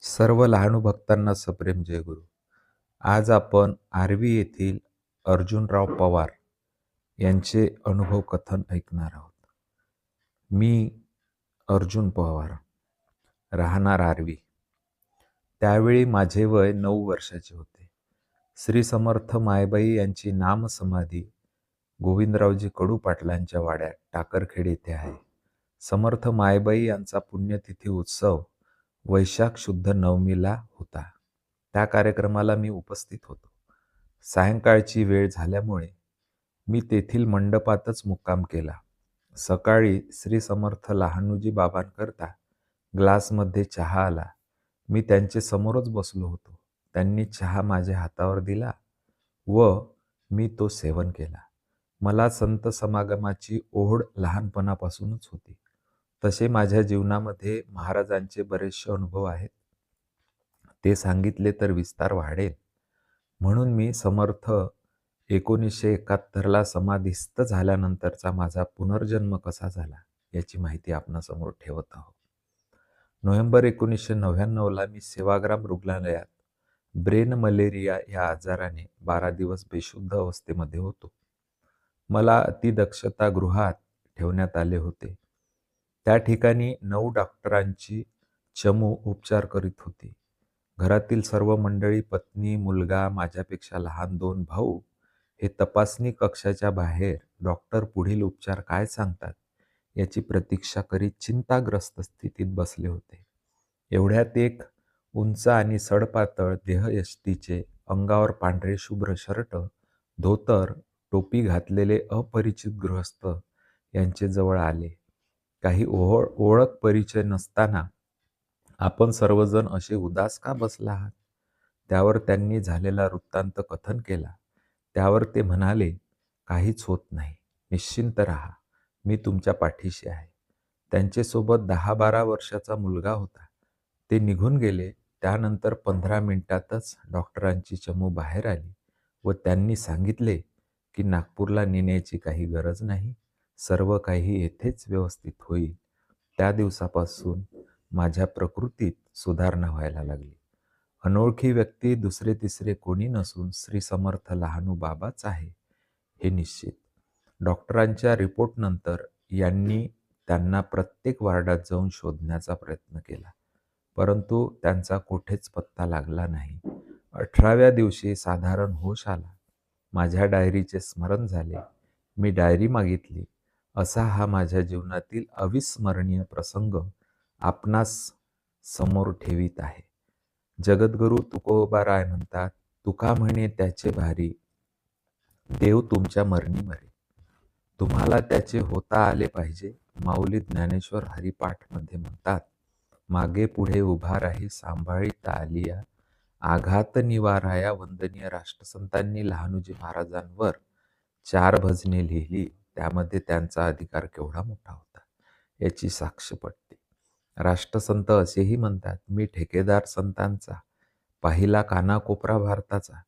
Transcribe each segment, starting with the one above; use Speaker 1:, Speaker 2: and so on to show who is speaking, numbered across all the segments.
Speaker 1: सर्व लहानू भक्तांना सप्रेम जयगुरु. आज आपण आर्वी येथील अर्जुनराव पवार यांचे अनुभव कथन ऐकणार आहोत. मी अर्जुन पवार, राहणार आर्वी. त्यावेळी माझे वय 9 वर्षाचे होते. श्री समर्थ मायबाई यांची नामसमाधी गोविंदरावजी कडू पाटलांच्या वाड्यात टाकरखेड येथे आहे. समर्थ मायबाई यांचा पुण्यतिथी उत्सव वैशाख शुद्ध नवमीला होता. त्या कार्यक्रमाला मी उपस्थित होतो. सायंकाळची वेळ झाल्यामुळे मी तेथील मंडपातच मुक्काम केला. सकाळी श्री समर्थ लहानूजी बाबांकरता ग्लासमध्ये चहा आला. मी त्यांचे समोरच बसलो होतो. त्यांनी चहा माझ्या हातावर दिला व मी तो सेवन केला. मला संत समागमाची ओढ लहानपणापासूनच होती. तसे माझ्या जीवनामध्ये महाराजांचे बरेचसे अनुभव आहेत. ते सांगितले तर विस्तार वाढेल. म्हणून मी समर्थ 1971ला समाधिस्थ झाल्यानंतरचा माझा पुनर्जन्म कसा झाला याची माहिती आपणासमोर ठेवत आहोत. नोव्हेंबर 1999ला मी सेवाग्राम रुग्णालयात ब्रेन मलेरिया या आजाराने 12 दिवस बेशुद्ध अवस्थेमध्ये होतो. मला अतिदक्षता गृहात ठेवण्यात आले होते. त्या ठिकाणी 9 डॉक्टरांची चमू उपचार करीत होती. घरातील सर्व मंडळी, पत्नी, मुलगा, माझ्यापेक्षा लहान 2 भाऊ हे तपासणी कक्षाच्या बाहेर डॉक्टर पुढील उपचार काय सांगतात याची प्रतीक्षा करीत चिंताग्रस्त स्थितीत बसले होते. एवढ्यात एक उंच आणि सडपातळ देहयष्टीचे, अंगावर पांढरे शुभ्र शर्ट, धोतर, टोपी घातलेले अपरिचित गृहस्थ यांचे जवळ आले. काही ओळख परिचय नसताना आपण सर्वजण असे उदास का बसला आहात? त्यावर त्यांनी झालेला वृत्तांत कथन केला. त्यावर ते म्हणाले, काहीच होत नाही, निश्चिंत राहा, मी तुमच्या पाठीशी आहे. त्यांच्यासोबत 10-12 वर्षाचा मुलगा होता. ते निघून गेले. त्यानंतर 15 मिनिटातच डॉक्टरांची चमू बाहेर आली व त्यांनी सांगितले की नागपूरला नेण्याची काही गरज नाही, सर्व काही येथेच व्यवस्थित होईल. त्या दिवसापासून माझ्या प्रकृतीत सुधारणा व्हायला लागली. अनोळखी व्यक्ती दुसरे तिसरे कोणी नसून श्री समर्थ लहानू बाबाच आहे हे निश्चित. डॉक्टरांच्या रिपोर्टनंतर यांनी त्यांना प्रत्येक वार्डात जाऊन शोधण्याचा प्रयत्न केला, परंतु त्यांचा कुठेच पत्ता लागला नाही. 18व्या दिवशी साधारण होश आला. माझ्या डायरीचे स्मरण झाले. मी डायरी मागितली. असा हा माझ्या जीवनातील अविस्मरणीय प्रसंग आपणास समोर ठेवीत आहे. जगद्गुरू तुकोबाराय म्हणतात, तुका म्हणे त्याचे भारी, देव तुमच्या मरणी मरे. तुम्हाला त्याचे होता आले पाहिजे. माऊली ज्ञानेश्वर हरिपाठ मध्ये म्हणतात, मागे पुढे उभा राही सांभाळीता आलिया, आघात निवाराया वंदनीय. राष्ट्रसंतांनी लहानूजी महाराजांवर 4 भजने लिहिली. त्यामध्ये त्यांचा अधिकार केवढा मोठा होता याची साक्ष पटते. राष्ट्रसंत असेही म्हणतात, मी ठेकेदार संतांचा पाहिला कानाकोपरा भारताचा,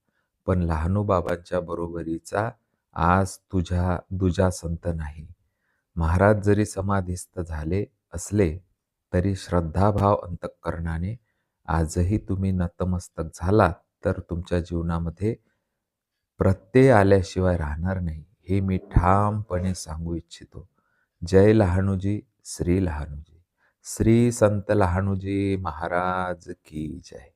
Speaker 1: पण लहानू बाबांच्या बरोबरीचा आज तुझ्या दुजा संत नाही. महाराज जरी समाधिस्थ झाले असले तरी श्रद्धाभाव अंतःकरणाने आजही तुम्ही नतमस्तक झालात तर तुमच्या जीवनामध्ये प्रत्यय आल्याशिवाय राहणार नाही, हे मी ठामपणे सांगू इच्छितो. जय लहानूजी, श्री लहानूजी. श्री संत लहानूजी महाराज की जय.